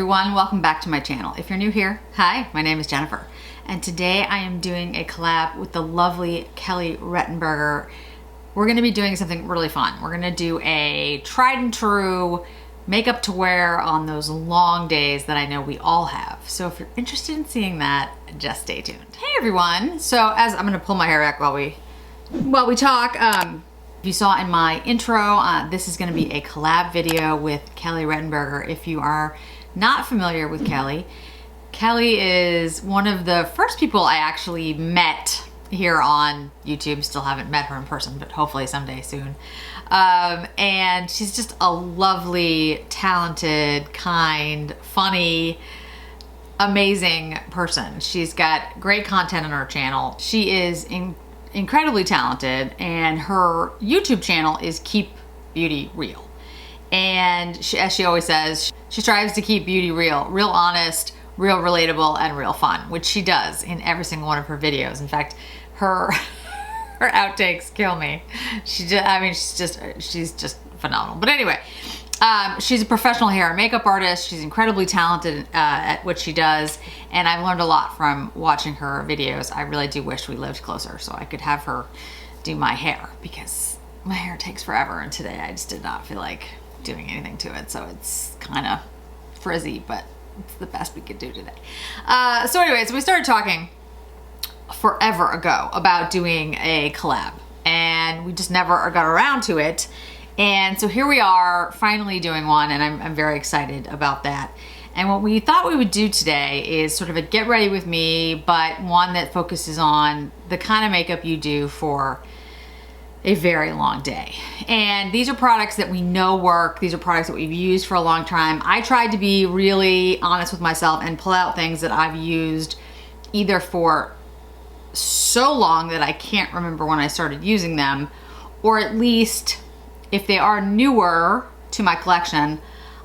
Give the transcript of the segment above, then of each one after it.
everyone, welcome back to my channel. If you're new here, hi, my name is Jennifer, and today I am doing a collab with the lovely Kelly Rettenberger. We're going to be doing something really fun. We're going to do a tried and true makeup to wear on those long days that I know we all have. So if you're interested in seeing that, just stay tuned. Hey everyone, so as I'm going to pull my hair back while we talk, if you saw in my intro, this is going to be a collab video with Kelly Rettenberger. If you are not familiar with Kelly, Kelly is one of the first people I actually met here on YouTube. Still haven't met her in person, but hopefully someday soon. And she's just a lovely, talented, kind, funny, amazing person. She's got great content on her channel. She is incredibly talented, and her YouTube channel is Keep Beauty Real. And she, as she always says, she strives to keep beauty real honest, real relatable, and real fun, which she does in every single one of her videos. In fact, her outtakes kill me. She's just phenomenal. But anyway, she's a professional hair and makeup artist. She's incredibly talented at what she does, and I've learned a lot from watching her videos. I really do wish we lived closer so I could have her do my hair, because my hair takes forever, and today I just did not feel like doing anything to it, so it's kind of frizzy, but it's the best we could do today. So anyways, we started talking forever ago about doing a collab, and we just never got around to it. And so here we are finally doing one, and I'm very excited about that. And what we thought we would do today is sort of a get ready with me, but one that focuses on the kind of makeup you do for a very long day. And these are products that we know work. These are products that we've used for a long time. I tried to be really honest with myself and pull out things that I've used either for so long that I can't remember when I started using them, or at least if they are newer to my collection,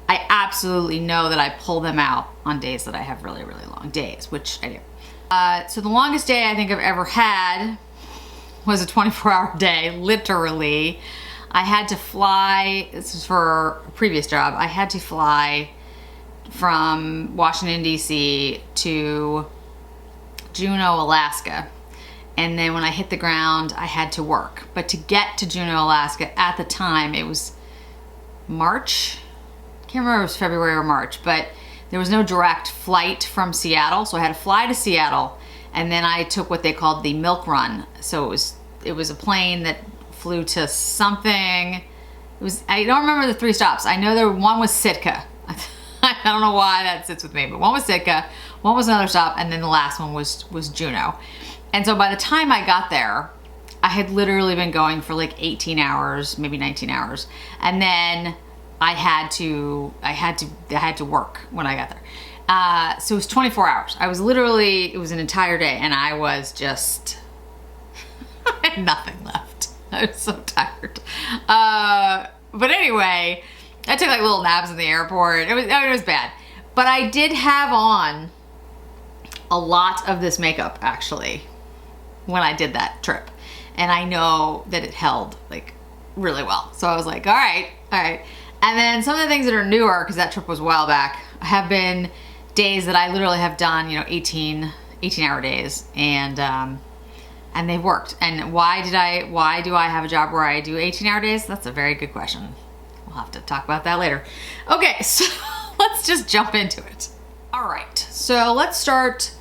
I absolutely know that I pull them out on days that I have really, really long days, which I do. So the longest day I think I've ever had was a 24-hour day, literally. I had to fly, this was for a previous job, I had to fly from Washington, D.C. to Juneau, Alaska. And then when I hit the ground, I had to work. But to get to Juneau, Alaska, at the time, it was March. I can't remember if it was February or March, but there was no direct flight from Seattle. So I had to fly to Seattle, and then I took what they called the milk run. So it was a plane that flew to something. I don't remember the 3 stops. I know one was Sitka. I don't know why that sits with me, but one was Sitka, one was another stop, and then the last one was Juneau. And so by the time I got there, I had literally been going for like 18 hours, maybe 19 hours. And then I had to work when I got there. So it was 24 hours. I was literally, it was an entire day, and I was just, I had nothing left. I was so tired. But anyway, I took like little naps in the airport. It was bad. But I did have on a lot of this makeup actually when I did that trip, and I know that it held like really well. So I was like, all right. And then some of the things that are newer, because that trip was a while back, have been days that I literally have done, 18-hour days, and they've worked. And why do I have a job where I do 18-hour days? That's a very good question. We'll have to talk about that later. Okay, so let's just jump into it. All right, so let's start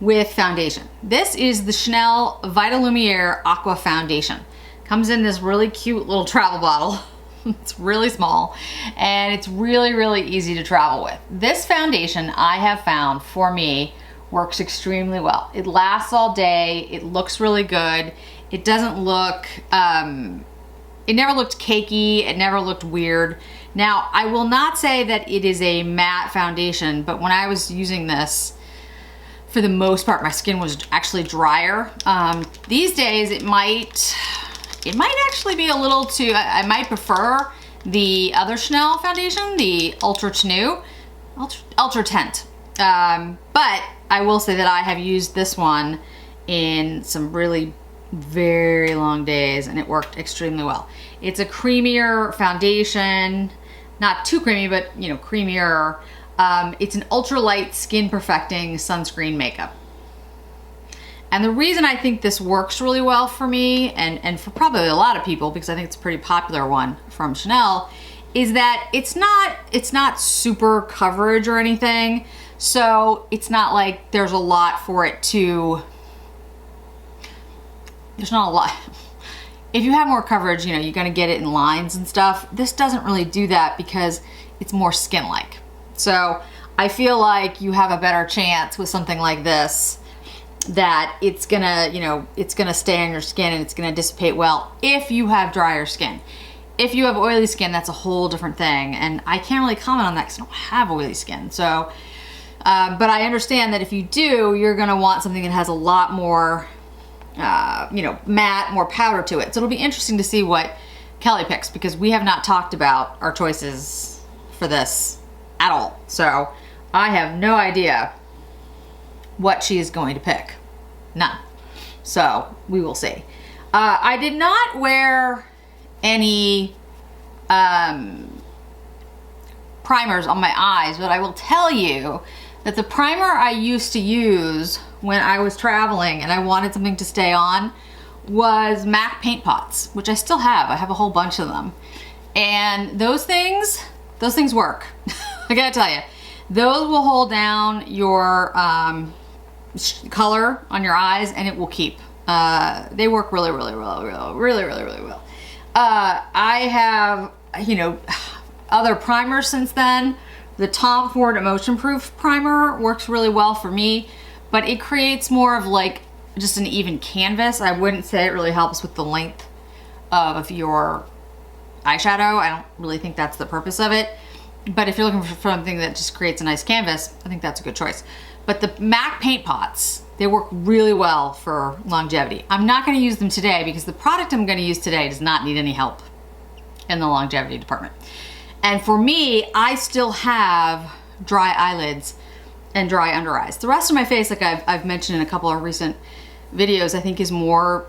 with foundation. This is the Chanel Vitalumiere Aqua Foundation. Comes in this really cute little travel bottle. It's really small, and it's really, really easy to travel with. This foundation, I have found, for me, works extremely well. It lasts all day. It looks really good. It doesn't look, it never looked cakey. It never looked weird. Now, I will not say that it is a matte foundation, but when I was using this, for the most part, my skin was actually drier. These days, it might actually be a little too, I might prefer the other Chanel foundation, the Ultra Tenu, Ultra Tint. But I will say that I have used this one in some really very long days, and it worked extremely well. It's a creamier foundation, not too creamy, but creamier. It's an ultralight skin perfecting sunscreen makeup. And the reason I think this works really well for me, and for probably a lot of people, because I think it's a pretty popular one from Chanel, is that it's not super coverage or anything. So it's not like there's a lot for it to, there's not a lot. If you have more coverage, you know, you're gonna get it in lines and stuff. This doesn't really do that because it's more skin-like. So I feel like you have a better chance with something like this that it's gonna, you know, it's gonna stay on your skin and it's gonna dissipate well if you have drier skin. If you have oily skin, that's a whole different thing. And I can't really comment on that because I don't have oily skin. So, but I understand that if you do, you're gonna want something that has a lot more, you know, matte, more powder to it. So it'll be interesting to see what Kelly picks because we have not talked about our choices for this at all. So I have no idea what she is going to pick. None. So we will see. I did not wear any primers on my eyes, but I will tell you that the primer I used to use when I was traveling and I wanted something to stay on was MAC paint pots, which I still have. I have a whole bunch of them. And those things work. I gotta tell you, those will hold down your color on your eyes and it will keep. They work really well. I have, you know, other primers since then. The Tom Ford Emotion Proof primer works really well for me, but it creates more of like just an even canvas. I wouldn't say it really helps with the length of your eyeshadow. I don't really think that's the purpose of it. But if you're looking for something that just creates a nice canvas, I think that's a good choice. But the MAC paint pots, they work really well for longevity. I'm not gonna use them today because the product I'm gonna use today does not need any help in the longevity department. And for me, I still have dry eyelids and dry under eyes. The rest of my face, like I've mentioned in a couple of recent videos, I think is more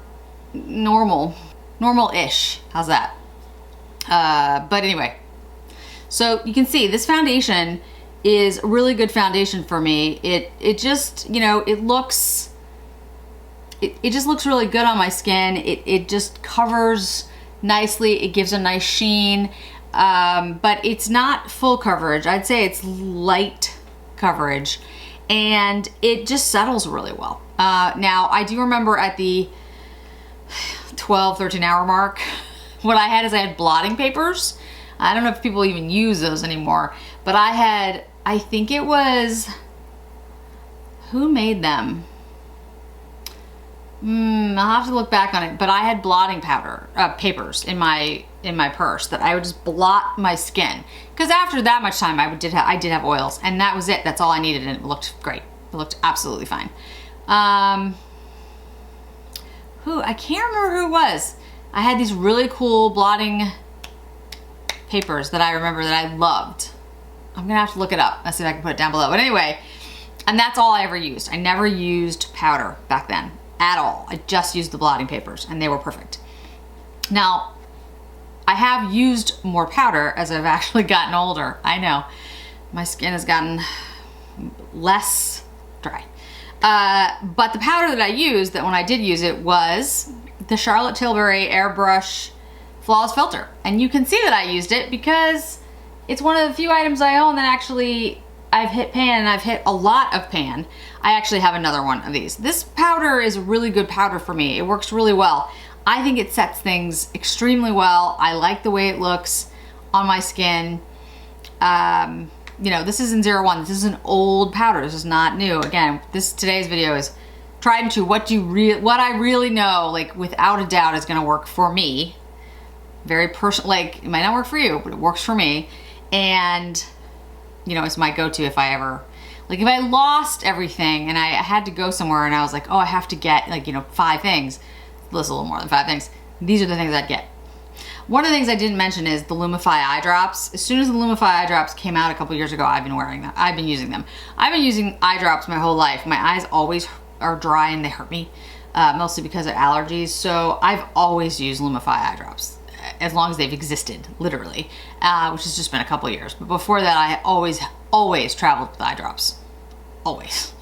normal-ish. How's that? But anyway, so you can see this foundation is a really good foundation for me. It just, you know, it just looks really good on my skin. It just covers nicely. It gives a nice sheen, but it's not full coverage. I'd say it's light coverage and it just settles really well. Now I do remember at the 12-13 hour mark, what I had blotting papers. I don't know if people even use those anymore, but I think it was, who made them? I'll have to look back on it, but I had blotting papers in my purse that I would just blot my skin. Because after that much time, I did have oils, and that was it. That's all I needed, and it looked great. It looked absolutely fine. I can't remember who it was. I had these really cool blotting papers that I remember that I loved. I'm gonna have to look it up. Let's see if I can put it down below. But anyway, and that's all I ever used. I never used powder back then at all. I just used the blotting papers and they were perfect. Now, I have used more powder as I've actually gotten older. I know, my skin has gotten less dry. But the powder that I used, that when I did use it, was the Charlotte Tilbury Airbrush Flawless Filter. And you can see that I used it because it's one of the few items I own that actually I've hit pan, and I've hit a lot of pan. I actually have another one of these. This powder is a really good powder for me. It works really well. I think it sets things extremely well. I like the way it looks on my skin. You know, this isn't 01. This is an old powder. This is not new. Again, today's video is tried and true. What I really know, like without a doubt, is gonna work for me. Very personal. Like, it might not work for you, but it works for me. And you know, it's my go-to if I ever, like if I lost everything and I had to go somewhere and I was like, oh, I have to get like, you know, 5 things. List a little more than 5 things. These are the things I'd get. One of the things I didn't mention is the Lumify eye drops. As soon as the Lumify eye drops came out a couple years ago, I've been wearing them. I've been using them. I've been using eye drops my whole life. My eyes always are dry and they hurt me, mostly because of allergies. So I've always used Lumify eye drops. as long as they've existed, literally, which has just been a couple years. But before that, I always traveled with eye drops. Always.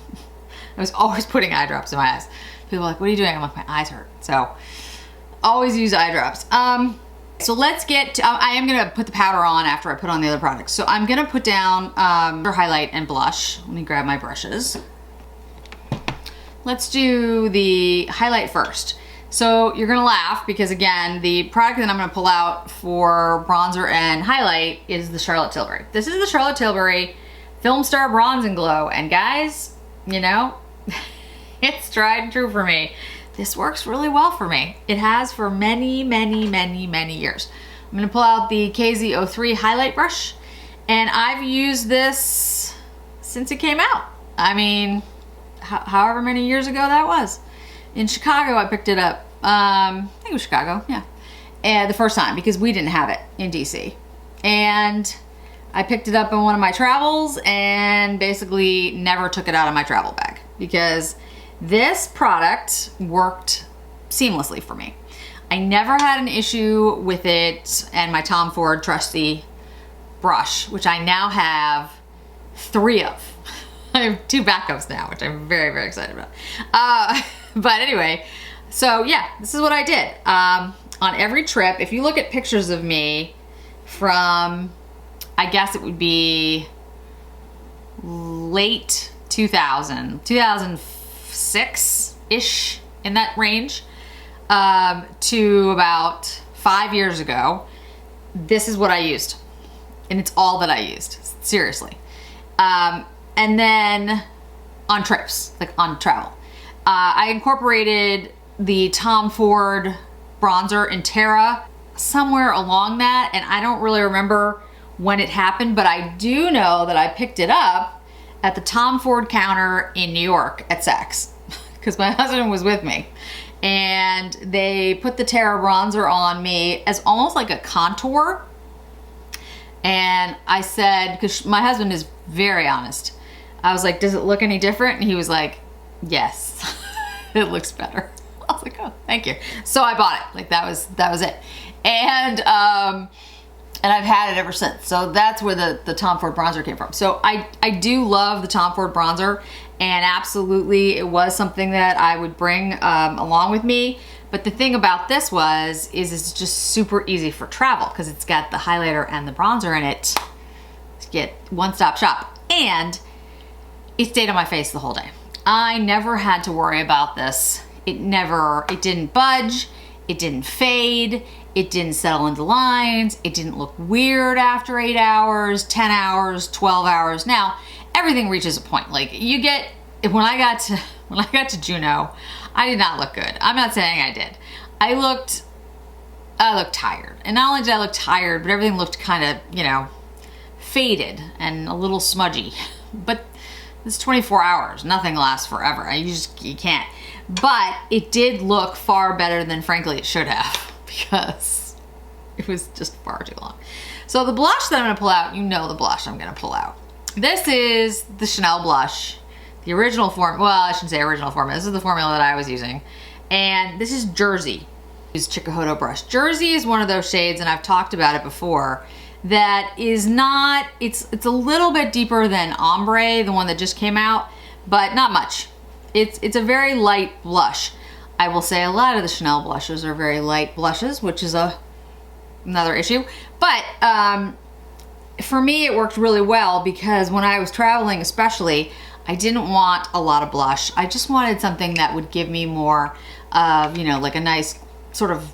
I was always putting eye drops in my eyes. People are like, what are you doing? I'm like, my eyes hurt. So always use eye drops. So let's get to, I am gonna put the powder on after I put on the other products. So I'm gonna put down highlight and blush. Let me grab my brushes. Let's do the highlight first. So you're gonna laugh because again, the product that I'm gonna pull out for bronzer and highlight is the Charlotte Tilbury. This is the Charlotte Tilbury Film Star Bronze and Glow. And guys, you know, it's tried and true for me. This works really well for me. It has for many, many, many, many years. I'm gonna pull out the KZ03 highlight brush, and I've used this since it came out. I mean, however many years ago that was. In Chicago, I picked it up. I think it was Chicago, yeah. And the first time, because we didn't have it in DC. And I picked it up in one of my travels and basically never took it out of my travel bag because this product worked seamlessly for me. I never had an issue with it and my Tom Ford trusty brush, which I now have 3 of. I have 2 backups now, which I'm very, very excited about. But anyway, so yeah, this is what I did. On every trip, if you look at pictures of me from, I guess it would be late 2006-ish, in that range, to about 5 years ago, this is what I used. And it's all that I used, seriously. And then on trips, like on travel. I incorporated the Tom Ford bronzer in Terra somewhere along that, and I don't really remember when it happened, but I do know that I picked it up at the Tom Ford counter in New York at Saks, because my husband was with me. And they put the Terra bronzer on me as almost like a contour. And I said, because my husband is very honest, I was like, does it look any different? And he was like, yes, it looks better. I was like, oh, thank you. So I bought it. Like that was it. And I've had it ever since. So that's where the Tom Ford bronzer came from. So I do love the Tom Ford bronzer, and absolutely it was something that I would bring along with me. But the thing about this is it's just super easy for travel because it's got the highlighter and the bronzer in it. To get one-stop shop. And it stayed on my face the whole day. I never had to worry about this. It didn't budge, it didn't fade, it didn't settle into lines, it didn't look weird after 8 hours, 10 hours, 12 hours. Now, everything reaches a point. Like when I got to Juneau, I did not look good. I'm not saying I did. I looked tired. And not only did I look tired, but everything looked kind of, faded and a little smudgy. But it's 24 hours. Nothing lasts forever. You can't. But it did look far better than frankly it should have because it was just far too long. So the blush that I'm gonna pull out, the blush I'm gonna pull out. This is the Chanel blush, the original form. Well, I shouldn't say original formula. This is the formula that I was using. And this is Jersey. Use Chikuhodo brush. Jersey is one of those shades, and I've talked about it before, that is not, it's a little bit deeper than Ombre, the one that just came out, but not much. It's a very light blush. I will say a lot of the Chanel blushes are very light blushes, which is another issue. But for me, it worked really well because when I was traveling especially, I didn't want a lot of blush. I just wanted something that would give me more of, like a nice sort of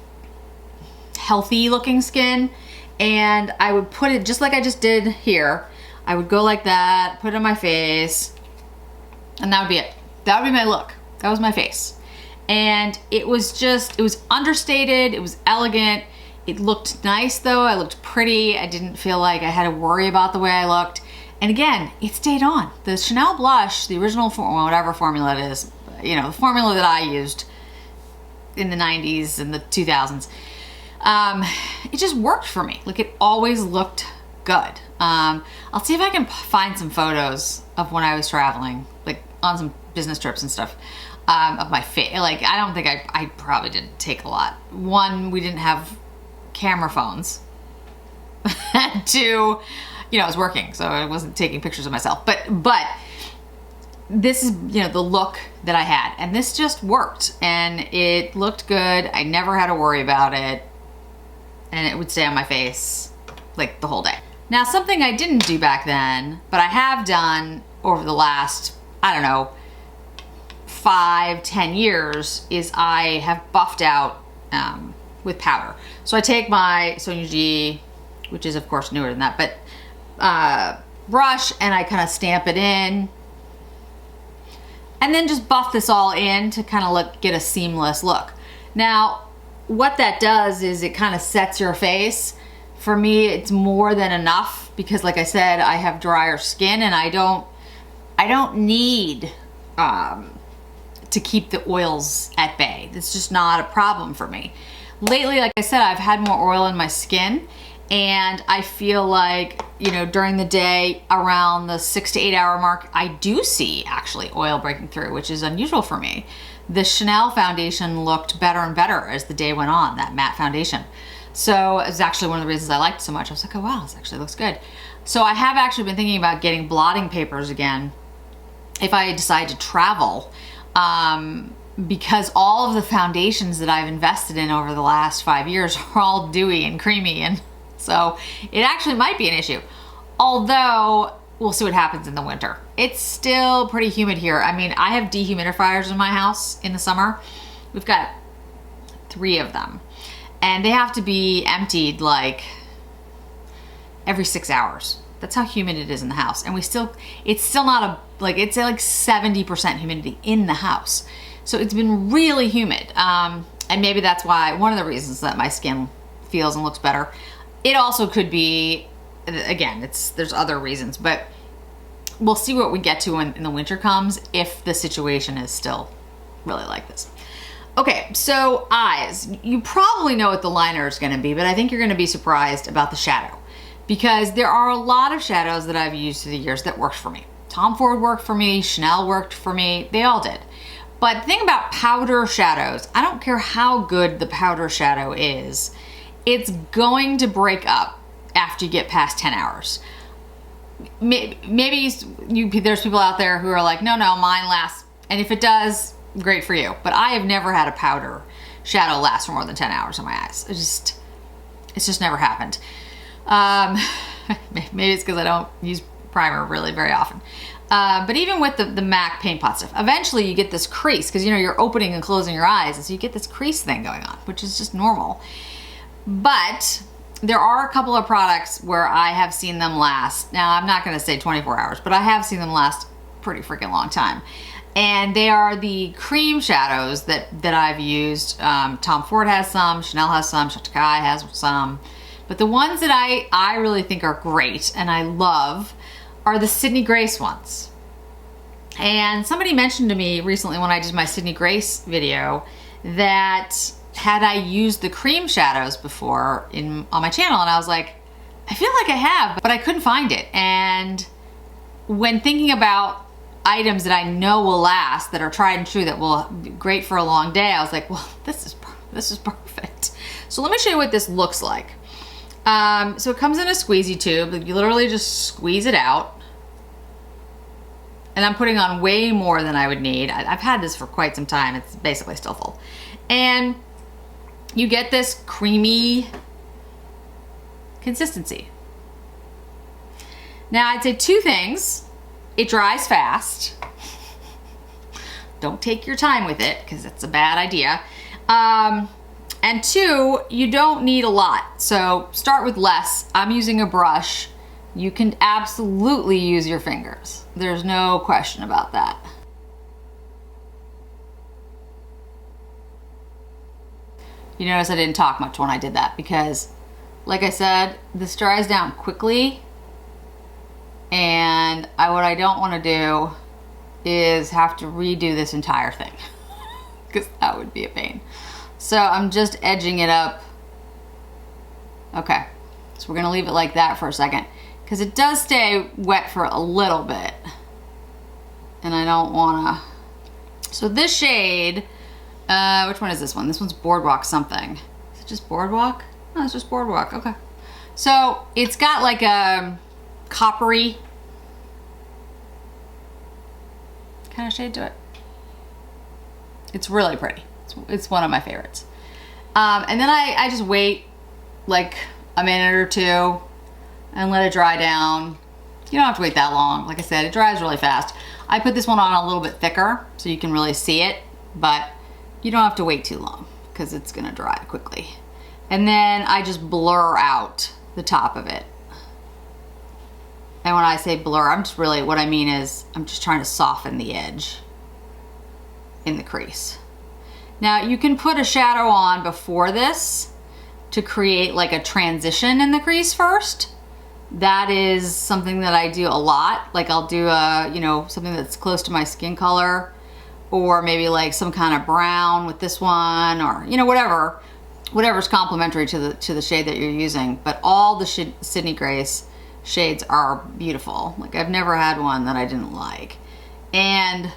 healthy looking skin. And I would put it just like I just did here. I would go like that, put it on my face, and that would be it. That would be my look. That was my face. And it was understated, it was elegant. It looked nice though, I looked pretty. I didn't feel like I had to worry about the way I looked. And again, it stayed on. The Chanel blush, the original, whatever formula it is, the formula that I used in the 90s and the 2000s, it just worked for me. Like it always looked good. I'll see if I can find some photos of when I was traveling, like on some business trips and stuff, of my face. Like I don't think I probably didn't take a lot. One, we didn't have camera phones to, you know, I was working, so I wasn't taking pictures of myself, but this is, you know, the look that I had, and this just worked, and it looked good. I never had to worry about it, and it would stay on my face like the whole day. Now, something I didn't do back then, but I have done over the last, I don't know, 5-10 years, is I have buffed out with powder. So I take my Sonia G, which is of course newer than that, but brush, and I kind of stamp it in, and then just buff this all in to kind of get a seamless look. Now, what that does is it kind of sets your face. For me, it's more than enough because, like I said, I have drier skin, and I don't need to keep the oils at bay. It's just not a problem for me. Lately, like I said, I've had more oil in my skin, and I feel like, you know, during the day around the 6 to 8 hour mark, I do see actually oil breaking through, which is unusual for me. The Chanel foundation looked better and better as the day went on, that matte foundation. So it's actually one of the reasons I liked it so much. I was like, oh wow, this actually looks good. So I have actually been thinking about getting blotting papers again if I decide to travel, because all of the foundations that I've invested in over the last 5 years are all dewy and creamy, and so it actually might be an issue. Although, we'll see what happens in the winter. It's still pretty humid here. I mean, I have dehumidifiers in my house in the summer. We've got 3 of them, and they have to be emptied like every 6 hours. That's how humid it is in the house. And it's still not it's like 70% humidity in the house. So it's been really humid. And maybe that's why, one of the reasons that my skin feels and looks better. It also could be, again, there's other reasons, but we'll see what we get to when the winter comes, if the situation is still really like this. Okay, so eyes. You probably know what the liner is gonna be, but I think you're gonna be surprised about the shadow, because there are a lot of shadows that I've used through the years that worked for me. Tom Ford worked for me, Chanel worked for me, they all did. But the thing about powder shadows, I don't care how good the powder shadow is, it's going to break up after you get past 10 hours. Maybe there's people out there who are like, no, mine lasts. And if it does, great for you. But I have never had a powder shadow last for more than 10 hours on my eyes. It's just never happened. Maybe it's because I don't use primer really very often. But even with the MAC paint pot stuff, eventually you get this crease, because you know you're opening and closing your eyes, and so you get this crease thing going on, which is just normal. But there are a couple of products where I have seen them last. Now, I'm not going to say 24 hours, but I have seen them last pretty freaking long time. And they are the cream shadows that I've used. Tom Ford has some, Chanel has some, Chateau has some. But the ones that I really think are great and I love are the Sydney Grace ones. And somebody mentioned to me recently when I did my Sydney Grace video that had I used the cream shadows before on my channel, and I was like, I feel like I have, but I couldn't find it. And when thinking about items that I know will last, that are tried and true, that will be great for a long day, I was like, well, this is perfect. So let me show you what this looks like. So it comes in a squeezy tube. You literally just squeeze it out. And I'm putting on way more than I would need. I've had this for quite some time. It's basically still full. And you get this creamy consistency. Now, I'd say 2 things. It dries fast. Don't take your time with it, because it's a bad idea. And 2, you don't need a lot. So start with less. I'm using a brush. You can absolutely use your fingers. There's no question about that. You notice I didn't talk much when I did that, because like I said, this dries down quickly, and what I don't want to do is have to redo this entire thing, because that would be a pain. So I'm just edging it up. Okay, so we're gonna leave it like that for a second, because it does stay wet for a little bit, and I don't wanna. So this shade, which one is this one? This one's Boardwalk something. Is it just Boardwalk? Oh, it's just Boardwalk, okay. So it's got like a coppery kind of shade to it. It's really pretty. It's one of my favorites. And then I just wait like a minute or two and let it dry down. You don't have to wait that long. Like I said, it dries really fast. I put this one on a little bit thicker so you can really see it, but you don't have to wait too long because it's gonna dry quickly. And then I just blur out the top of it. And when I say blur, what I mean is I'm just trying to soften the edge in the crease. Now you can put a shadow on before this to create like a transition in the crease first. That is something that I do a lot. Like I'll do something that's close to my skin color, or maybe like some kind of brown with this one, or whatever's complementary to the shade that you're using. But all the Sydney Grace shades are beautiful. Like I've never had one that I didn't like. And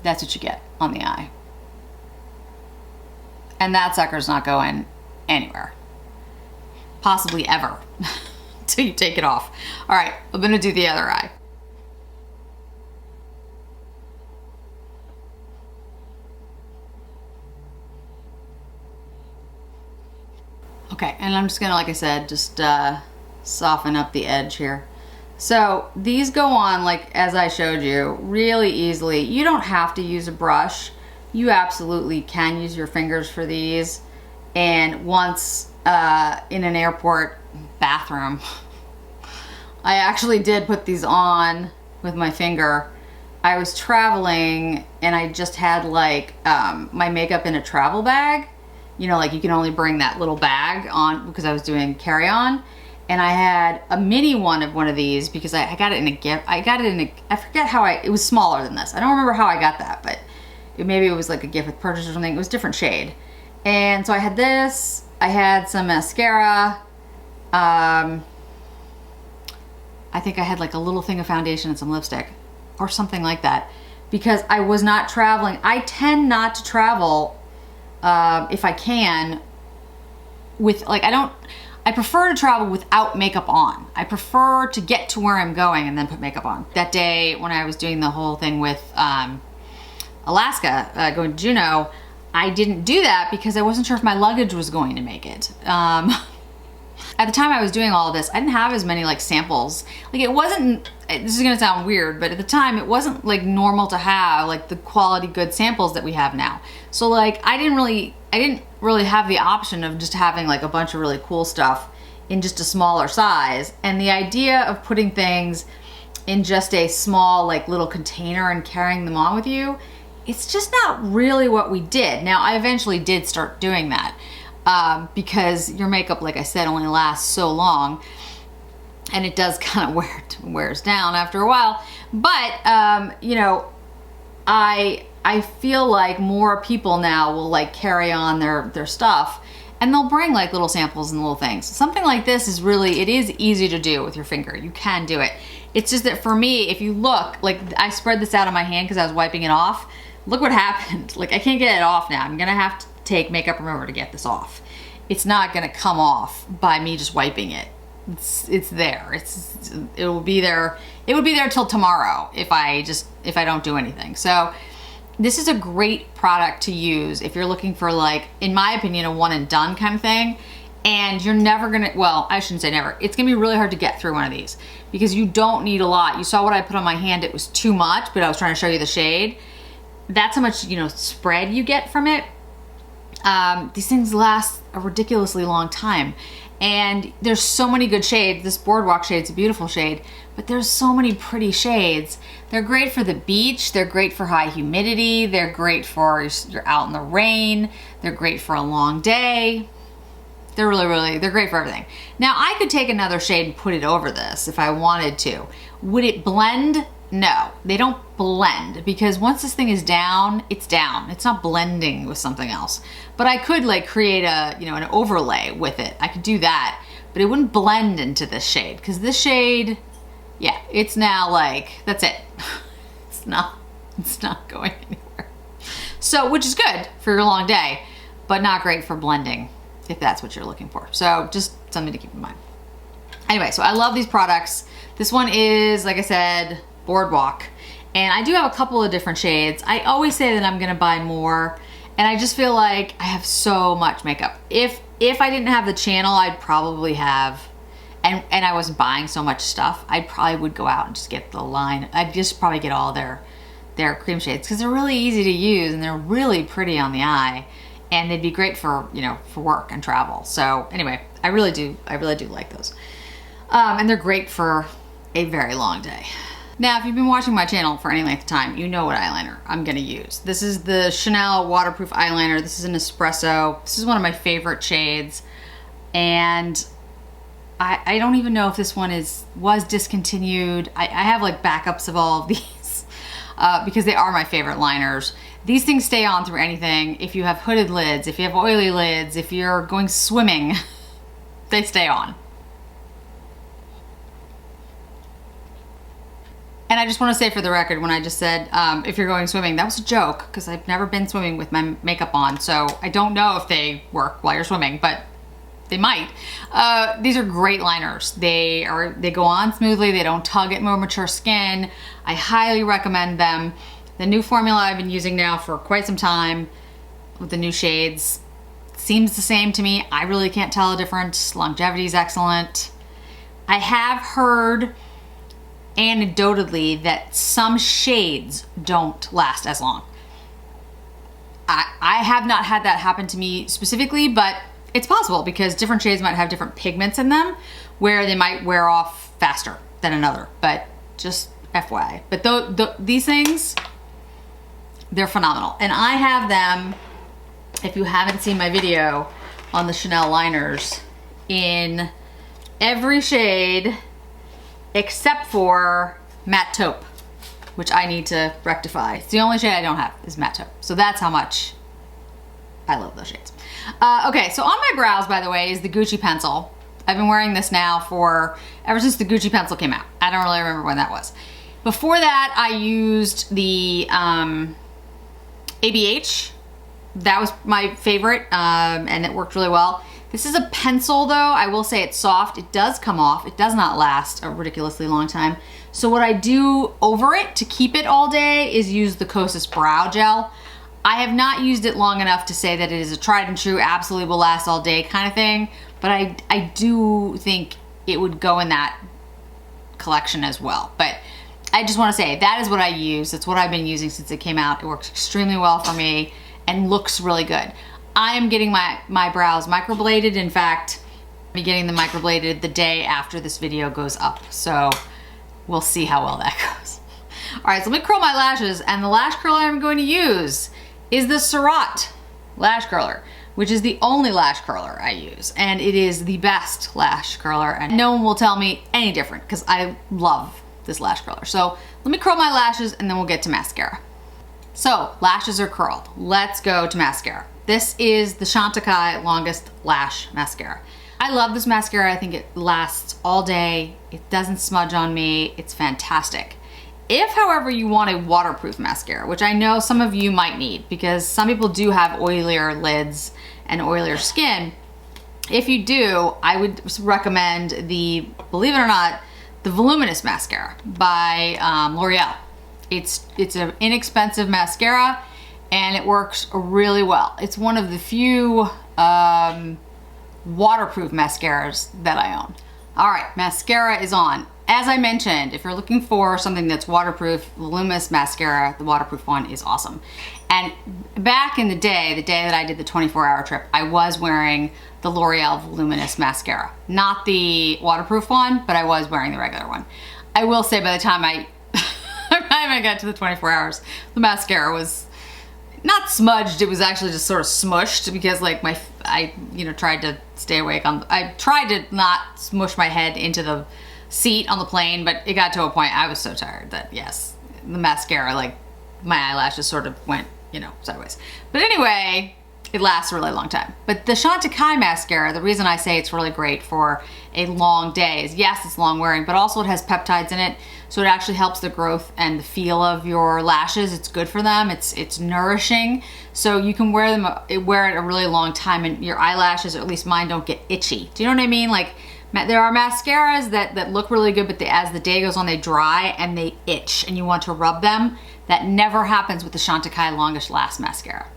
that's what you get on the eye. And that sucker's not going anywhere. Possibly ever. Till you take it off. All right, I'm gonna do the other eye. Okay, and I'm just gonna, like I said, just soften up the edge here. So these go on, like as I showed you, really easily. You don't have to use a brush. You absolutely can use your fingers for these. And once in an airport bathroom, I actually did put these on with my finger. I was traveling and I just had like my makeup in a travel bag. You know, like you can only bring that little bag on because I was doing carry-on. And I had a mini one of these because I got it in a gift. I forget how it was smaller than this. I don't remember how I got that, but maybe it was like a gift with purchase or something. It was a different shade. And so I had this, I had some mascara. I think I had like a little thing of foundation and some lipstick or something like that because I was not traveling. I tend not to travel if I can with like, I prefer to travel without makeup on. I prefer to get to where I'm going and then put makeup on. That day when I was doing the whole thing with Alaska, going to Juneau, I didn't do that because I wasn't sure if my luggage was going to make it. At the time I was doing all of this, I didn't have as many like samples. Like it wasn't, this is gonna sound weird, but at the time it wasn't like normal to have like the quality good samples that we have now. So like I didn't really have the option of just having like a bunch of really cool stuff in just a smaller size. And the idea of putting things in just a small like little container and carrying them on with you, it's just not really what we did. Now I eventually did start doing that because your makeup, like I said, only lasts so long and it does kind of wears down after a while. But you know, I feel like more people now will like carry on their stuff and they'll bring like little samples and little things. Something like this is really, it is easy to do with your finger. You can do it. It's just that for me, if you look, like I spread this out on my hand because I was wiping it off. Look what happened. Like I can't get it off now. I'm gonna have to take makeup remover to get this off. It's not gonna come off by me just wiping it. It's there. It will be there. It would be there till tomorrow if I don't do anything. So this is a great product to use if you're looking for like, in my opinion, a one and done kind of thing. And you're never gonna, well, I shouldn't say never. It's gonna be really hard to get through one of these because you don't need a lot. You saw what I put on my hand. It was too much, but I was trying to show you the shade. That's how much, you know, spread you get from it. These things last a ridiculously long time. And there's so many good shades. This Boardwalk shade's a beautiful shade, but there's so many pretty shades. They're great for the beach. They're great for high humidity. They're great for you're out in the rain. They're great for a long day. They're they're great for everything. Now I could take another shade and put it over this if I wanted to. Would it blend? No, they don't blend because once this thing is down, it's down. It's not blending with something else. But I could like create a, you know, an overlay with it. I could do that, but it wouldn't blend into this shade because this shade, yeah, it's now like, that's it. It's not going anywhere. So, which is good for your long day, but not great for blending. if that's what you're looking for. So just something to keep in mind. Anyway, so I love these products. This one is, like I said, Boardwalk. And I do have a couple of different shades. I always say that I'm gonna buy more, and I just feel like I have so much makeup. If I didn't have the channel, I'd probably have, and I wasn't buying so much stuff, I probably would go out and just get the line. I'd just probably get all their cream shades, because they're really easy to use and they're really pretty on the eye, and they'd be great for, you know, for work and travel. So anyway, I really do like those. And they're great for a very long day. Now, if you've been watching my channel for any length of time, you know what eyeliner I'm gonna use. This is the Chanel waterproof eyeliner. This is an espresso. This is one of my favorite shades. And I don't even know if this one was discontinued. I have like backups of all of these because they are my favorite liners. These things stay on through anything. If you have hooded lids, if you have oily lids, if you're going swimming, they stay on. And I just want to say for the record, when I just said, if you're going swimming, that was a joke, because I've never been swimming with my makeup on, so I don't know if they work while you're swimming, but they might. These are great liners. They go on smoothly. They don't tug at more mature skin. I highly recommend them. The new formula I've been using now for quite some time with the new shades seems the same to me. I really can't tell a difference. Longevity is excellent. I have heard anecdotally that some shades don't last as long. I have not had that happen to me specifically, but it's possible, because different shades might have different pigments in them where they might wear off faster than another, but just FYI. But these things, they're phenomenal. And I have them, if you haven't seen my video on the Chanel liners, in every shade except for matte taupe, which I need to rectify. It's the only shade I don't have is matte taupe. So that's how much I love those shades. Okay, so on my brows, by the way, is the Gucci pencil. I've been wearing this now ever since the Gucci pencil came out. I don't really remember when that was. Before that, I used the ABH. That was my favorite, and it worked really well. This is a pencil though. I will say it's soft. It does come off. It does not last a ridiculously long time. So what I do over it to keep it all day is use the Kosas Brow Gel. I have not used it long enough to say that it is a tried and true, absolutely will last all day kind of thing, but I do think it would go in that collection as well. But I just want to say that is what I use. It's what I've been using since it came out. It works extremely well for me and looks really good. I am getting my brows microbladed. In fact, I'll be getting them microbladed the day after this video goes up. So we'll see how well that goes. All right, so let me curl my lashes, and the lash curler I'm going to use is the Surratt lash curler, which is the only lash curler I use. And it is the best lash curler, and no one will tell me any different, because I love this lash curler. So let me curl my lashes and then we'll get to mascara. So lashes are curled. Let's go to mascara. This is the Chantecaille Longest Lash Mascara. I love this mascara. I think it lasts all day. It doesn't smudge on me. It's fantastic. If, however, you want a waterproof mascara, which I know some of you might need, because some people do have oilier lids and oilier skin, if you do, I would recommend the, believe it or not, the Voluminous Mascara by L'Oreal. It's an inexpensive mascara, and it works really well. It's one of the few waterproof mascaras that I own. All right, mascara is on. As I mentioned, if you're looking for something that's waterproof, Voluminous Mascara, the waterproof one, is awesome. And back in the day that I did the 24-hour trip, I was wearing the L'Oreal Voluminous Mascara. Not the waterproof one, but I was wearing the regular one. I will say by the time I got to the 24 hours, the mascara was not smudged, it was actually just sort of smushed, because like I tried to stay awake I tried to not smush my head into the seat on the plane, but it got to a point I was so tired that yes, the mascara, like my eyelashes sort of went, sideways. But anyway, it lasts a really long time. But the Chantecaille mascara, the reason I say it's really great for a long day is, yes, it's long wearing, but also it has peptides in it. So it actually helps the growth and the feel of your lashes. It's good for them. It's nourishing. So you can wear it a really long time and your eyelashes, or at least mine, don't get itchy. Do you know what I mean? Like, there are mascaras that look really good, but as the day goes on, they dry and they itch and you want to rub them. That never happens with the Chantecaille Longest Last mascara.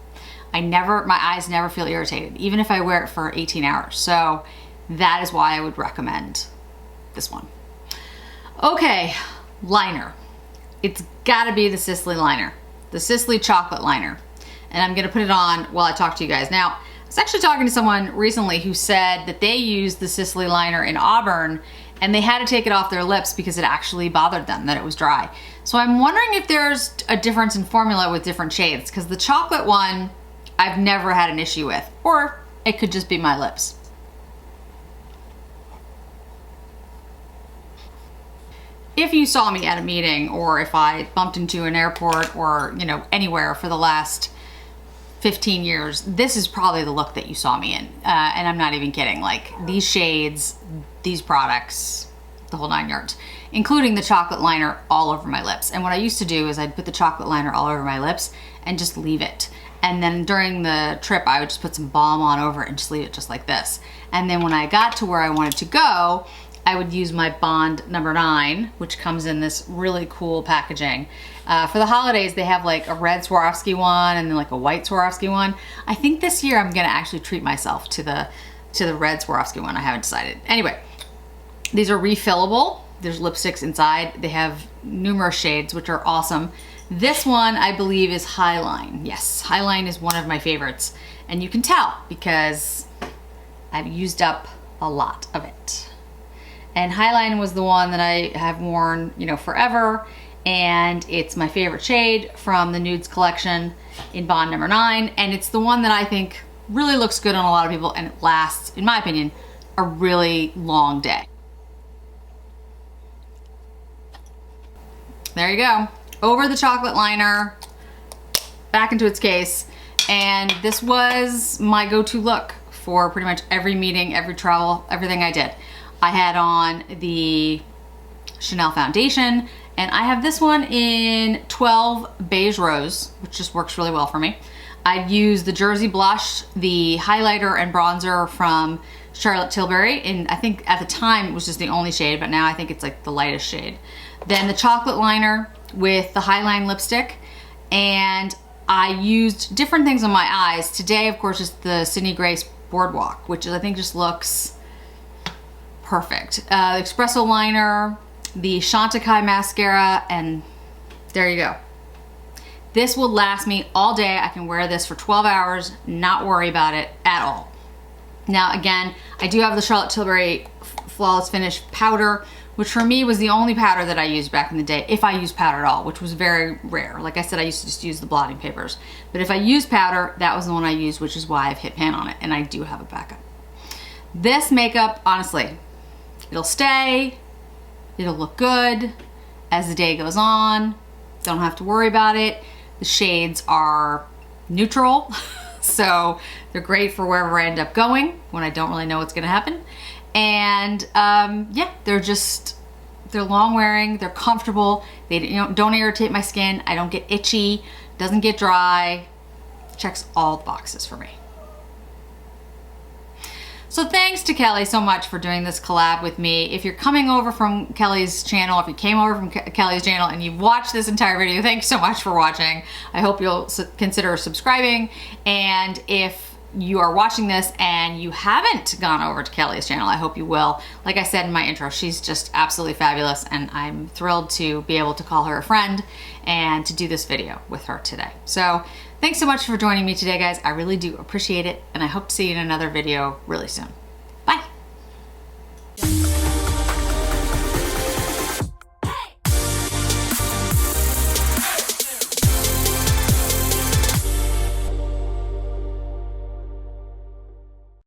My eyes never feel irritated, even if I wear it for 18 hours. So that is why I would recommend this one. Okay, liner. It's gotta be the Sisley liner, the Sisley chocolate liner. And I'm gonna put it on while I talk to you guys. Now, I was actually talking to someone recently who said that they used the Sisley liner in Auburn and they had to take it off their lips because it actually bothered them, that it was dry. So I'm wondering if there's a difference in formula with different shades, because the chocolate one I've never had an issue with, or it could just be my lips. If you saw me at a meeting, or if I bumped into an airport, or anywhere for the last 15 years, this is probably the look that you saw me in. And I'm not even kidding. Like, these shades, these products, the whole 9 yards, including the chocolate liner all over my lips. And what I used to do is I'd put the chocolate liner all over my lips and just leave it. And then during the trip, I would just put some balm on over it and just leave it just like this. And then when I got to where I wanted to go, I would use my Bond number 9, which comes in this really cool packaging. For the holidays, they have like a red Swarovski one and then like a white Swarovski one. I think this year I'm gonna actually treat myself to the red Swarovski one. I haven't decided. Anyway, these are refillable. There's lipsticks inside. They have numerous shades, which are awesome. This one, I believe, is Highline. Yes, Highline is one of my favorites. And you can tell because I've used up a lot of it. And Highline was the one that I have worn, forever. And it's my favorite shade from the Nudes collection in Bond number 9. And it's the one that I think really looks good on a lot of people and it lasts, in my opinion, a really long day. There you go. Over the chocolate liner, back into its case. And this was my go-to look for pretty much every meeting, every travel, everything I did. I had on the Chanel foundation, and I have this one in 12 Beige Rose, which just works really well for me. I'd use the Jersey Blush, the highlighter and bronzer from Charlotte Tilbury, and I think at the time it was just the only shade, but now I think it's like the lightest shade. Then the chocolate liner with the Highline lipstick, and I used different things on my eyes. Today, of course, is the Sydney Grace Boardwalk, which I think just looks perfect. Espresso liner, the Chantecaille mascara, and there you go. This will last me all day. I can wear this for 12 hours, not worry about it at all. Now, again, I do have the Charlotte Tilbury Flawless Finish powder, which for me was the only powder that I used back in the day, if I used powder at all, which was very rare. Like I said, I used to just use the blotting papers. But if I used powder, that was the one I used, which is why I've hit pan on it, and I do have a backup. This makeup, honestly, it'll stay, it'll look good as the day goes on. Don't have to worry about it. The shades are neutral, so they're great for wherever I end up going when I don't really know what's gonna happen. And yeah, they're long wearing, they're comfortable, they don't irritate my skin, I don't get itchy, doesn't get dry, checks all the boxes for me. So thanks to Kelly so much for doing this collab with me. If you're coming over from Kelly's channel, if you came over from Kelly's channel and you've watched this entire video, thanks so much for watching. I hope you'll consider subscribing. And if you are watching this and you haven't gone over to Kelly's channel, I hope you will. Like I said in my intro, she's just absolutely fabulous, and I'm thrilled to be able to call her a friend and to do this video with her today. So thanks so much for joining me today, guys. I really do appreciate it, and I hope to see you in another video really soon.